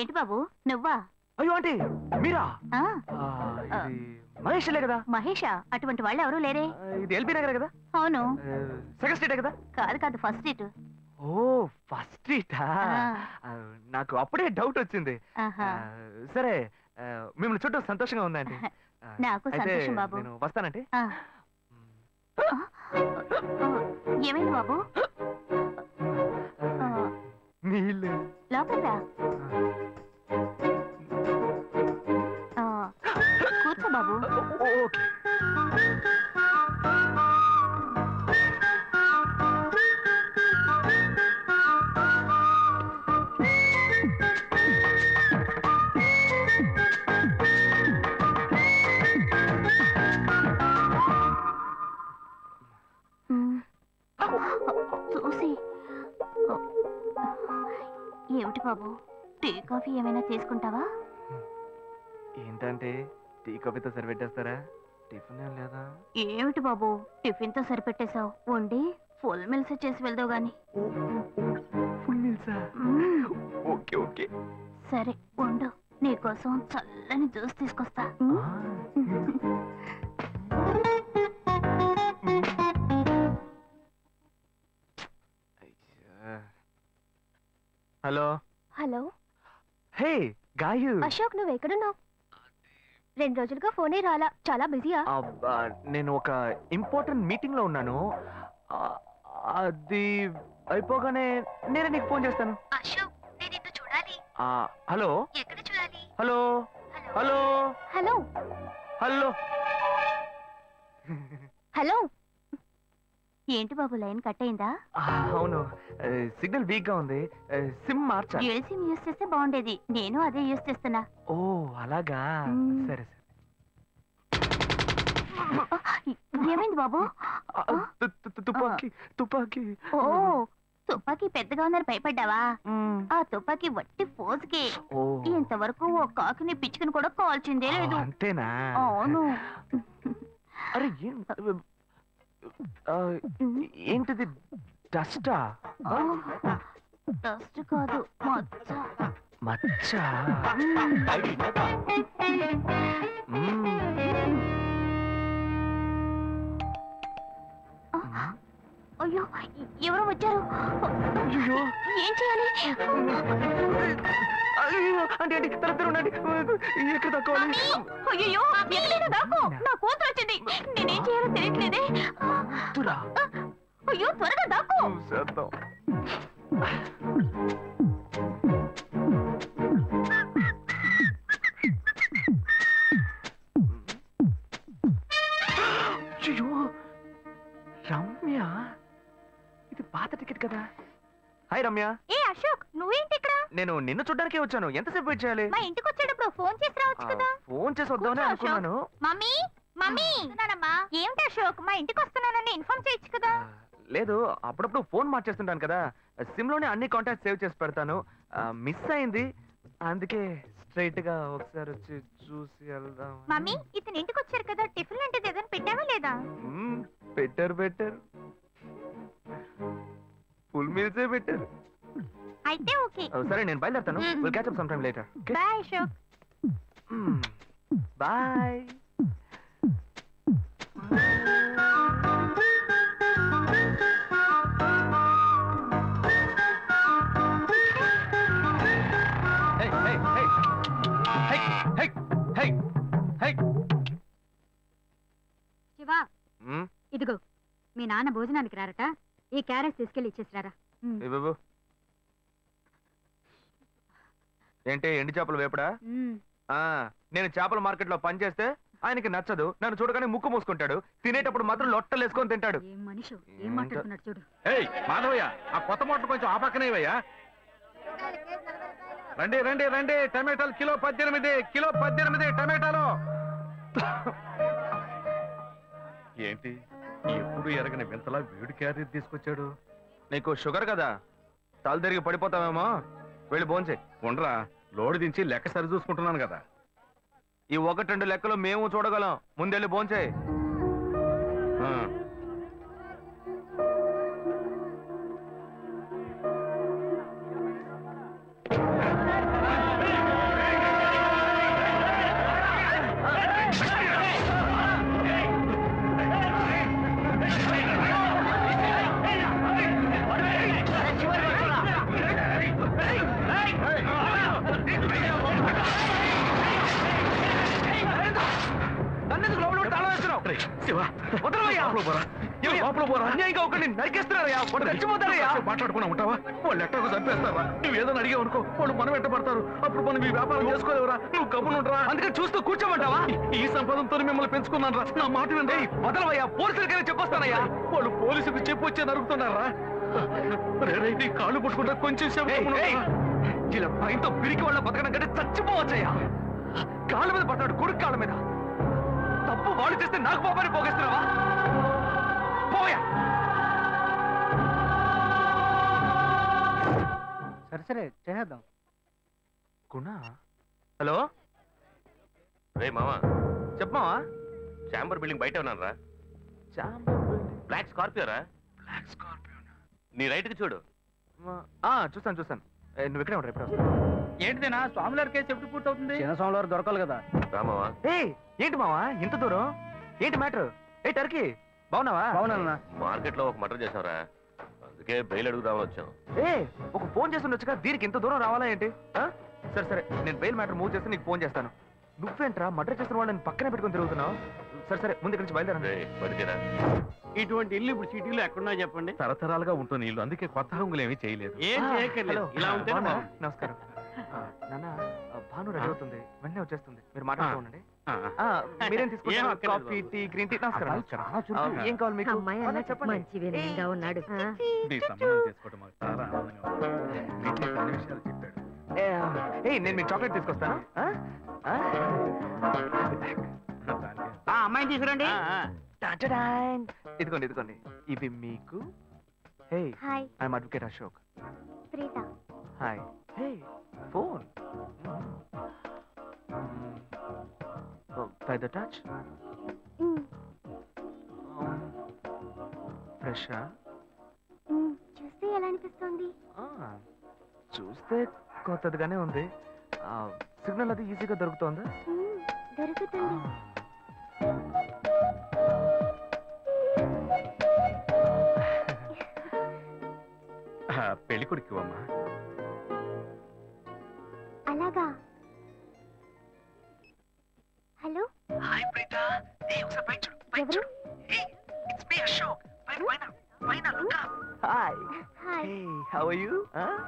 ఏంటి బాబు నువ్వా? అయ్యో ఆంటీ మీరా? ఇది మహేష్లే కదా? మహేషా? అటువంటి వాళ్ళు ఎవరూ లేరే. ఇది ఎల్బీ నగర్ కదా? అవును. సెకండ్ స్ట్రీటే కదా? కాదు కాదు, ఫస్ట్ స్ట్రీట్. ఓ ఫస్ట్ స్ట్రీటా? నాకు అప్పుడే డౌట్ వచ్చింది. సరే మిమ్మల్ని చుట్టూ సంతోషంగా ఉందండి. నాకు సంతోషం బాబు. నేను వస్తానంటే. ఏమైంది బాబు? నీళ్ళు లోపలికి రా. కూర్చో బాబు. ఓకే. చూసి ఏమిటి బాబు, టీ కాఫీ ఏమైనా తీసుకుంటావా? ఏంటంటే టీ కాఫీతో సరిపెట్టేస్తారా? టిఫిన్ ఏం లేదా? ఏమిటి బాబు టిఫిన్ తో సరిపెట్టేశావు? వండి ఫుల్ మిల్స్ చేసి వెళ్దావు గాని. ఫుల్ మీల్సా? Okay okay. సరే వండు, నీకోసం చల్లని జ్యూస్ తీసుకొస్తా. Hello hello. హే గాయు. అశోక్ నువ్వు ఎక్కడున్నావు? 2 రోజులుగా ఫోనే రాలా, చాలా బిజీయా? నేను ఒక ఇంపార్టెంట్ మీటింగ్ లో ఉన్నాను. అది అయిపోగానే నేనే నీకు ఫోన్ చేస్తాను. అశోక్ నేను నిన్ను చూడాలి. హలో. ఎక్కడ చూడాలి? Hello hello hello hello hello. ఏంటి బాబు లైన్ కట్ అయిందా? అవును, సిగ్నల్ వీక్ గా ఉంది. సిమ్ మార్చా. డ్యూయల్ సిమ్ యూస్ చేస్తే బాగుండేది, నేను అదే యూస్ చేస్తున్నా. ఓ అలాగా. సరే సరే. ఏమైంది బాబు? తుపాకీ తుపాకీ. ఓ తుపాకీ పెద్దగా ఉందని భయపడ్డావా? ఆ తుపాకీ వట్టి ఫోజుకే. ఇంతవరకు ఓ కాకిని పిచ్చుకుని కూడా కాల్చిందే లేదు. అంతేనా? అవును. అరే ఏంటిది? డస్టా? డస్ట్ కాదు, మచ్చ. మచ్చ? అయ్యో ఎవరో వచ్చారు. ఏం చేయాలి? అంటే ఎక్కడ తక్కువాలి? అయ్యో ఎక్కడైనా దాకో, నా కూతురు వచ్చింది. నేనేం చేయాలో తెలియట్లేదే. అయ్యో త్వరగా దాకో. రమ్య, ఇది పాత టికెట్ కదా? హాయ్ రమ్య. ఏ అశోక్ నువ్వేంటి ఇక్కడ? నేను నిన్ను చూడ్డానికే వచ్చాను. ఎంతసేపు వెయిట్ చేయాలి? మా ఇంటికి వచ్చేటప్పుడు ఫోన్ చేసి రావచ్చు కదా. ఫోన్ చేసి వద్దామని అనుకున్నాను. మమ్మీ మమ్మీ ఏమిటి అశోక్ మా ఇంటికి వస్తున్నానని ఇన్ఫార్మ్ చేయొచ్చు కదా. లేదు, అప్పుడప్పుడు ఫోన్ మార్చేస్తుంటాను కదా, సిమ్ లోనే అన్ని కాంటాక్ట్ సేవ్ చేసి పెడతాను. మిస్ అయింది, అందుకే స్ట్రైట్ గా ఒకసారి వచ్చి చూసి వెళ్దాం. మమ్మీ ఇతను ఇంటికి వచ్చారు కదా, టిఫిన్ లాంటిది ఏదైనా పెట్టావా లేదా? పెట్టారు ఫుల్ మీల్సే పెట్టారు. అయితే ఓకే. సరే నేను బయలుదేరుతాను. Will catch up some time later. Bye Ashok. Bye. Shiva ఇదిగో మీ నాన్న భోజనానికి రారట, ఈ క్యారెట్ తీసుకెళ్లి ఇచ్చేసిరారా. ఏంటి ఎండి చేపలు వేపడా? నేను చేపల మార్కెట్ లో పనిచేస్తే ఆయనకి నచ్చదు, నన్ను చూడగానే ముక్కు మూసుకుంటాడు, తినేటప్పుడు మాత్రం లొట్టలు వేసుకొని తింటాడు. ఏం మనిషి ఏం మాట్లాడుతున్నాడు చూడు. మాధవయ్య, ఆ కొత్త మోటార్ కొంచెం ఆ పక్కనేవయ్యా. రండి రండి రండి, టమాటాలు కిలో 18 టమాటాలు. ఏంటి ఎప్పుడు ఎరగని వింతలా వేడి క్యారీ తీసుకొచ్చాడు? నీకు షుగర్ కదా, తల తిరిగి పడిపోతావేమో. వెళ్ళి భోంచే. ఉండరా, లోడు దించి లెక్క సరి చూసుకుంటున్నాను కదా. ఈ 1-2 లెక్కలు మేము చూడగలం, ముందెళ్ళి భోంచే. పోరా వదలవయ్యా. లోపల పోరా లోపల పోరా అన్యాయంగా ఒకరిని నరికేస్తున్నారయ్యా, వాడు చచ్చిపోతారయ్యా. మాట్లాడుకున్నా ఉంటావా? వాళ్ళు ఎట్టకు చంపేస్తారా? నువ్వు ఏదైనా అడిగావు అనుకో, వాళ్ళు మనం వెంటబడతారు. అప్పుడు మనం ఈ వ్యాపారం చేసుకోలేవురా. నువ్వు గమ్మునుంటరా. అందుకని చూస్తూ కూర్చోమంటావా? ఈ సంపదంతో మిమ్మల్ని పెంచుకున్నాను రా. నా మాట వినండి. వదలవయ్యా, పోలీసులకైనా చెప్పొస్తానయ్యా. వాళ్ళు పోలీసుకు చెప్పి వచ్చే నరుకుతున్నారా? నీ కాళ్ళు పుట్టుకుంటా కొంచెం సేపు గమ్మునుండరా. ఇలా భయంతో పిరికి వాళ్ళ బతకడం కంటే చచ్చిపోవచ్చయ్యా. కాళ్ళ మీద పడతాడు, కొడుకు కాళ్ళ మీద. తప్పు వాళ్ళు చేస్తే నాకు పాపాన్ని పోగేస్తున్నావా? పోయా. సరే చేద్దాం. గుణ హలో, రే మామా, చెప్పమావా. చాంబర్ బిల్డింగ్ బయట ఉన్నాను రా. బ్లాక్ స్కార్పియో రా. Black Scorpio. నీ రైట్ కి చూడు. చూస్తాను. నువ్వు ఇక్కడే ఉంటావు, ఎప్పుడు వస్తావు? ఏంటిదేనా స్వామివారి కేసు ఎప్పుడు పూర్తవుతుంది? చిన్న స్వామివారు దొరకాలి కదా. రా మావా. ఏంటి మావా ఇంత దూరం? ఏంటి మ్యాటర్? టర్కీ బాగున్నావా? బాగున్నా. మార్కెట్ లో ఒక మర్డర్ చేసావురా, అందుకే బెయిల్ అడుగుదామని వచ్చాం. ఒక ఫోన్ చేసి ఉండొచ్చుగా, దీనికి ఇంత దూరం రావాలా ఏంటి? సరే నేను బెయిల్ మ్యాటర్ మూవ్ చేస్తే నీకు ఫోన్ చేస్తాను. నువ్వేంట్రా మర్డర్ చేసిన వాళ్ళని పక్కనే పెట్టుకుని తిరుగుతున్నావు? సరే ముందు ఇక్కడి నుంచి బయలుదేరా. రే బడితేరా. ఇటువంటి ఇల్లు ఇప్పుడు సిటీలో ఎక్కడున్నా చెప్పండి. తరతరాలుగా ఉంటుంది ఇల్లు, అందుకే కొత్త హంగులు ఏమీ చేయలేదు. ఏం చేయక్కర్లేదు, ఇలా ఉంటేనే బాగున్నా? బాగుంది. నమస్కారం. నాన్న, భాను రెడీ అవుతుంది, వెంటనే వచ్చేస్తుంది. మీరు మాట్లాడుతూ ఉండండి. మీరేం ఏం తీసుకుంటారు? అక్కర్లేదు కాఫీ, బాబు. Tea, green tea? నమస్కారం. ఏం కావాలి మీకు? అమ్మాయి అన్న చెప్పండి. మంచి వినయంగా ఉన్నాడు. మీ సంబంధం చేసుకోవడం మాకు చాలా ఆనందంగా ఉంది. మీతో కొన్ని విషయాలు చెప్పాడు. నేను మీకు చాక్లెట్ తీసుకొస్తాను. అమ్మాయిని తీసుకురండి. టాటాడాన్. ఇదిగోండి ఇవి మీకు. Hey, hi I'm advocate Ashok. Preetha. Hi. Hey, phone. Bye the touch. ఫ్రెషా? చూస్తే ఎలా అనిపిస్తుంది? చూస్తే కొత్తదిగానే ఉంది. సిగ్నల్ అది ఈజీగా దొరుకుతోందా? దొరుకుతుంది. పెళ్లి కొడుకు అమ్మా. అలాగా. Hello, hi Preetha. ఒకసారి పైన చూడు, పైన ఎవరు? చూడు. It's me Ashok. పైన look up. Hi. Hi. Hey, how are you?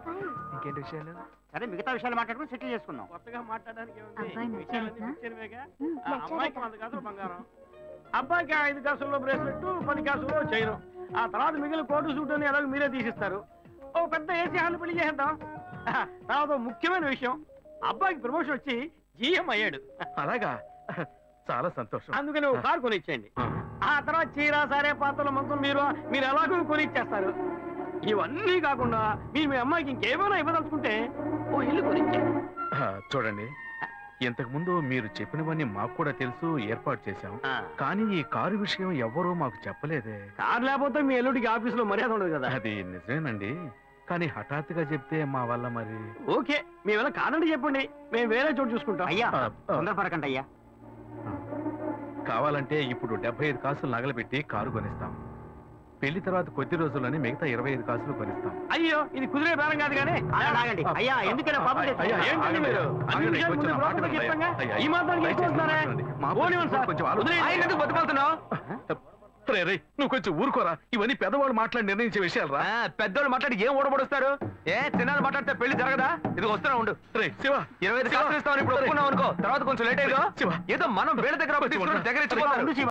Fine. ఇంకేంటి విషయాలు? సరే మిగతా విషయాలు మాట్లాడుకుని సెటిల్ చేసుకుందాం. కొత్తగా మాట్లాడడానికి అబ్బాయి నచ్చాడా? అమ్మాయికి 100 కాసులు బంగారం, అబ్బాయికి 5 కాసుల్లో బ్రేస్లెట్, 10 కాసుల్లో చైన్. ఆ తర్వాత మిగిలిన కోటు సూట్ అని ఎలాగో మీరే తీసిస్తారు. ఓ పెద్ద ఏసీ హాల్ పెళ్లి చేద్దాం. తర్వాత ఓ ముఖ్యమైన విషయం, అబ్బాయికి ప్రమోషన్ వచ్చి జీఎం అయ్యాడు. అలాగా, చాలా సంతోషం. అందుకని ఓ కారు కొనిచ్చేయండి. ఆ తర్వాత చీర, సారే, పాత్రల మొత్తం మీరు ఎలాగో కొనిచ్చేస్తారు. ఇవన్నీ కాకుండా మీరు మీ అమ్మాయికి ఇంకేమైనా ఇవ్వదలుచుకుంటే ఓ ఇల్లు కొనిచ్చేయండి. చూడండి, ఇంతకు ముందు మీరు చెప్పినవన్నీ మాకు కూడా తెలుసు, ఏర్పాటు చేశాం. కానీ ఈ కారు విషయం ఎవ్వరూ మాకు చెప్పలేదే. కారు లేకపోతే మీ ఎల్లుడికి ఆఫీసులో మర్యాద ఉండదు కదా. అది నిజమేనండి, కానీ హఠాత్తుగా చెప్తే మా వల్ల మరి. ఓకే, మేము ఎలా కాదండి చెప్పండి, మేము వేరే చోటు చూసుకుంటాం. అయ్యా, తొందరపడకండి అయ్యా. కావాలంటే ఇప్పుడు 75 కాసులు నగలబెట్టి కారు కొనిస్తాం. పెళ్లి తర్వాత కొద్ది రోజుల్లోనే మిగతా 25 కాసులు కొనిస్తాం. అయ్యో, ఇది కుదిరే బేరం కాదు కానీ అయ్యా, ఎందుకైనా పాపం చేస్తారు? అయ్యా, ఏంటండి ఆగండి, మీరు? అన్ని ఆగండి, విషయాలు కొంచెం ముందు నా మాట బ్రోకర్కి వినండి. చెప్తాంగా? అయ్యా, ఈ మాత్రానికి దయచేసి ఎక్కువ మాట్లాడండి. మా పోనివ్వండి సార్. కొంచెం ఆలోచించండి. ఆయన ఎందుకు బతుకుతున్నావు? రే, నువ్వు కొంచెం ఊరుకోరా. ఇవన్నీ పెద్దవాళ్ళు మాట్లాడి నిర్ణయించే విషయాలు రా. పెద్దోళ్ళు మాట్లాడి ఏం ఓడబడుస్తారు? చిన్నాళ్ళు మాట్లాడితే పెళ్లి జరగదా? ఇది వస్తున్నా ఉండు. రే శివ, 25 కాసులు ఇస్తామని ఇప్పుడు ఒప్పుకున్నావు అనుకో, తర్వాత కొంచెం లేట్ అయ్యో. శివ. ఏదో మనం వీళ్ళ దగ్గర కొంచెం దగ్గర ఇచ్చిపోతారు.